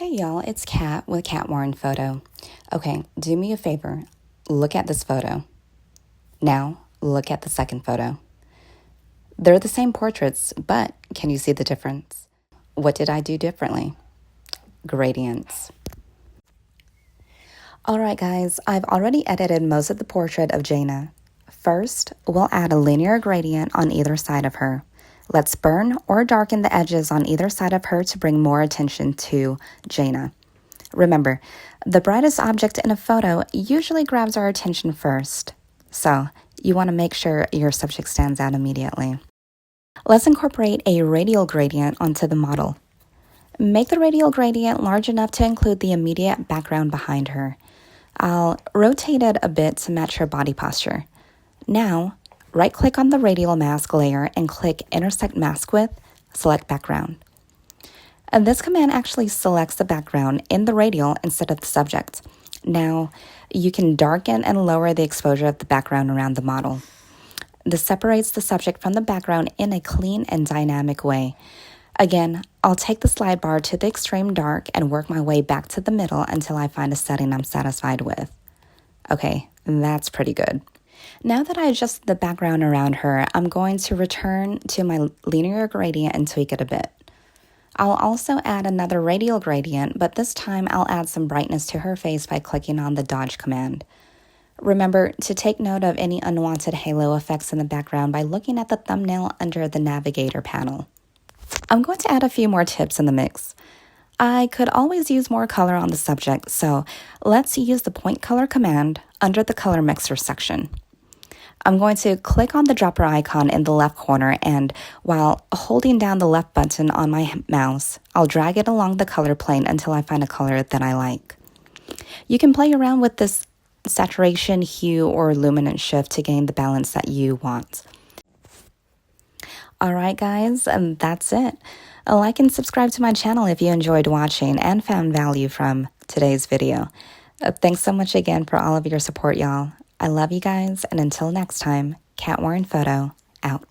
Hey y'all, it's Kat with Kat Warren Photo. Okay, do me a favor. Look at this photo. Now, look at the second photo. They're the same portraits, but can you see the difference? What did I do differently? Gradients. Alright guys, I've already edited most of the portrait of Jaina. First, we'll add a linear gradient on either side of her. Let's burn or darken the edges on either side of her to bring more attention to Jaina. Remember, the brightest object in a photo usually grabs our attention first, so you want to make sure your subject stands out immediately. Let's incorporate a radial gradient onto the model. Make the radial gradient large enough to include the immediate background behind her. I'll rotate it a bit to match her body posture. Now, right-click on the radial mask layer and click Intersect Mask With, select Background. And this command actually selects the background in the radial instead of the subject. Now, you can darken and lower the exposure of the background around the model. This separates the subject from the background in a clean and dynamic way. Again, I'll take the slide bar to the extreme dark and work my way back to the middle until I find a setting I'm satisfied with. Okay, that's pretty good. Now that I adjusted the background around her, I'm going to return to my linear gradient and tweak it a bit. I'll also add another radial gradient, but this time I'll add some brightness to her face by clicking on the dodge command. Remember to take note of any unwanted halo effects in the background by looking at the thumbnail under the navigator panel. I'm going to add a few more tips in the mix. I could always use more color on the subject, so let's use the point color command under the color mixer section. I'm going to click on the dropper icon in the left corner, and while holding down the left button on my mouse, I'll drag it along the color plane until I find a color that I like. You can play around with this saturation, hue, or luminance shift to gain the balance that you want. Alright guys, and that's it. Like and subscribe to my channel if you enjoyed watching and found value from today's video. Thanks so much again for all of your support, y'all. I love you guys, and until next time, Kat Warren Photo, out.